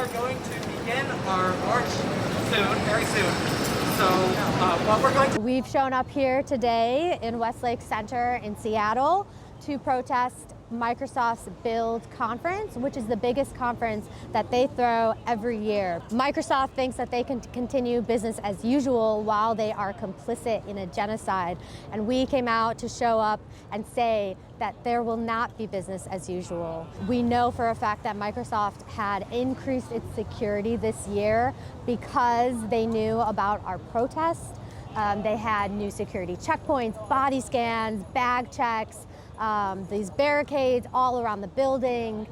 are going to begin our march soon, very soon. So what we're going to... We've shown up here today in Westlake Center in Seattle to protest Microsoft's Build conference, which is the biggest conference that they throw every year. Microsoft thinks that they can continue business as usual while they are complicit in a genocide. And we came out to show up and say that there will not be business as usual. We know for a fact that Microsoft had increased its security this year because they knew about our protest. They had new security checkpoints, body scans, bag checks, these barricades all around the building.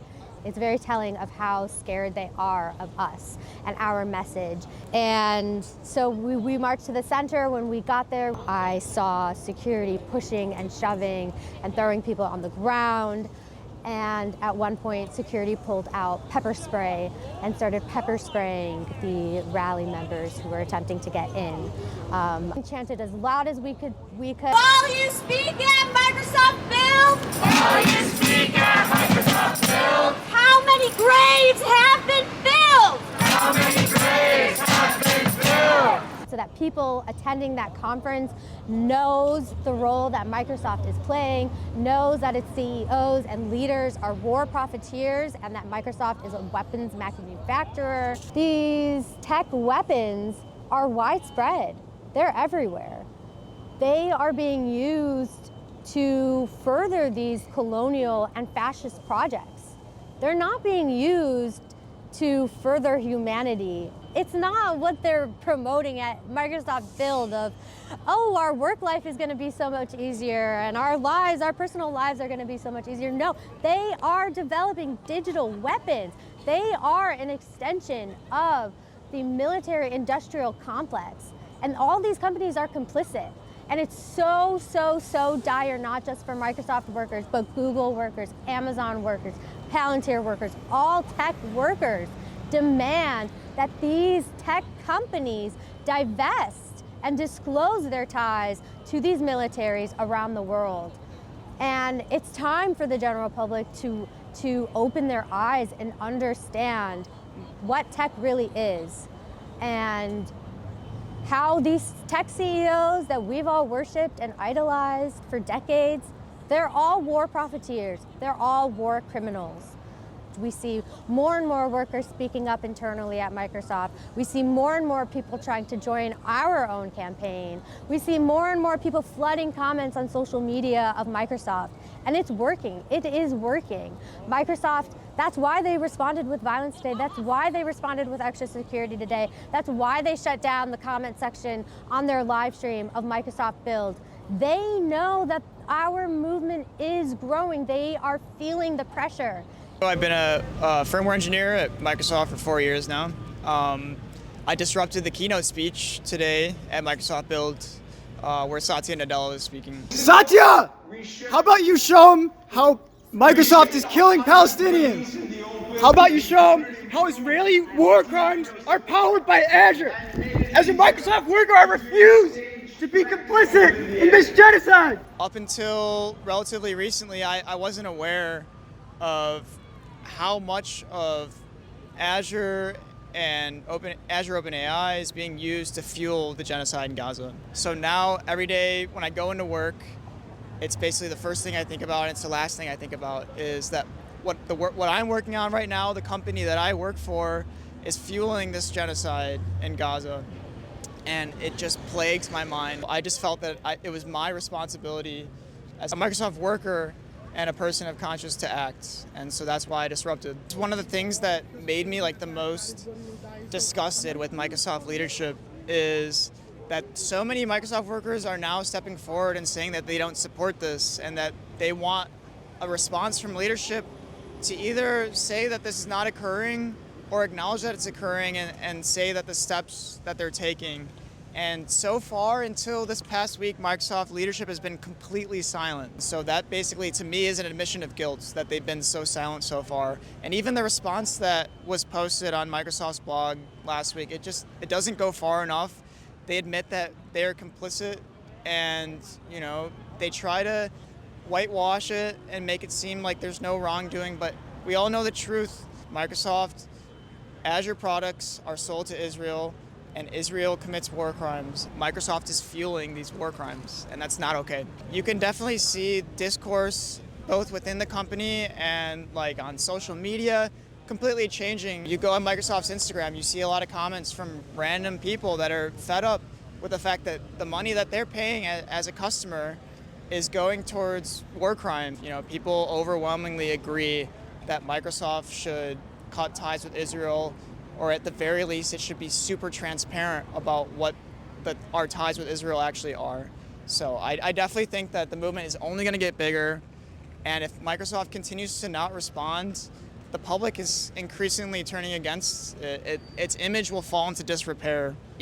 It's very telling of how scared they are of us and our message. And so we marched to the center. When we got there, I saw security pushing and shoving and throwing people on the ground. And at one point, security pulled out pepper spray and started pepper spraying the rally members who were attempting to get in. Chanted as loud as we could. While you speak at Microsoft Build! While you speak at Microsoft Build! How many graves have been filled? How many graves have been filled? So that people attending that conference knows the role that Microsoft is playing, knows that its CEOs and leaders are war profiteers, and that Microsoft is a weapons manufacturer. These tech weapons are widespread. They're everywhere. They are being used to further these colonial and fascist projects. They're not being used to further humanity. It's not what they're promoting at Microsoft Build of, oh, our work life is going to be so much easier and our personal lives are going to be so much easier. No, they are developing digital weapons. They are an extension of the military-industrial complex. And all these companies are complicit. And it's so, so, so dire, not just for Microsoft workers, but Google workers, Amazon workers, Palantir workers, all tech workers demand that these tech companies divest and disclose their ties to these militaries around the world. And it's time for the general public to open their eyes and understand what tech really is and how these tech CEOs that we've all worshipped and idolized for decades, they're all war profiteers. They're all war criminals. We see more and more workers speaking up internally at Microsoft. We see more and more people trying to join our own campaign. We see more and more people flooding comments on social media of Microsoft. And it's working. It is working. Microsoft, that's why they responded with violence today. That's why they responded with extra security today. That's why they shut down the comment section on their live stream of Microsoft Build. They know that our movement is growing. They are feeling the pressure. I've been a firmware engineer at Microsoft for 4 years now. I disrupted the keynote speech today at Microsoft Build where Satya Nadella was speaking. Satya! How about you show them how Microsoft is killing Palestinians? How about you show them how Israeli war crimes are powered by Azure? As a Microsoft worker, I refuse to be complicit in this genocide! Up until relatively recently, I wasn't aware of how much of Azure and Azure OpenAI is being used to fuel the genocide in Gaza. So now every day when I go into work, it's basically the first thing I think about, and it's the last thing I think about, is that what I'm working on right now, the company that I work for, is fueling this genocide in Gaza. And it just plagues my mind. I just felt that it was my responsibility as a Microsoft worker and a person of conscience to act, and so that's why I disrupted. It's one of the things that made me the most disgusted with Microsoft leadership is that so many Microsoft workers are now stepping forward and saying that they don't support this and that they want a response from leadership to either say that this is not occurring or acknowledge that it's occurring and say that the steps that they're taking. And so far, until this past week, Microsoft leadership has been completely silent. So that basically, to me, is an admission of guilt that they've been so silent so far. And even the response that was posted on Microsoft's blog last week, it doesn't go far enough. They admit that they're complicit, and they try to whitewash it and make it seem like there's no wrongdoing. But we all know the truth. Microsoft Azure products are sold to Israel and Israel commits war crimes, Microsoft is fueling these war crimes, and that's not okay. You can definitely see discourse both within the company and like on social media completely changing. You go on Microsoft's Instagram, you see a lot of comments from random people that are fed up with the fact that the money that they're paying as a customer is going towards war crimes. You know, people overwhelmingly agree that Microsoft should cut ties with Israel, or at the very least, it should be super transparent about what our ties with Israel actually are. So I definitely think that the movement is only going to get bigger, and if Microsoft continues to not respond, the public is increasingly turning against it. Its image will fall into disrepair.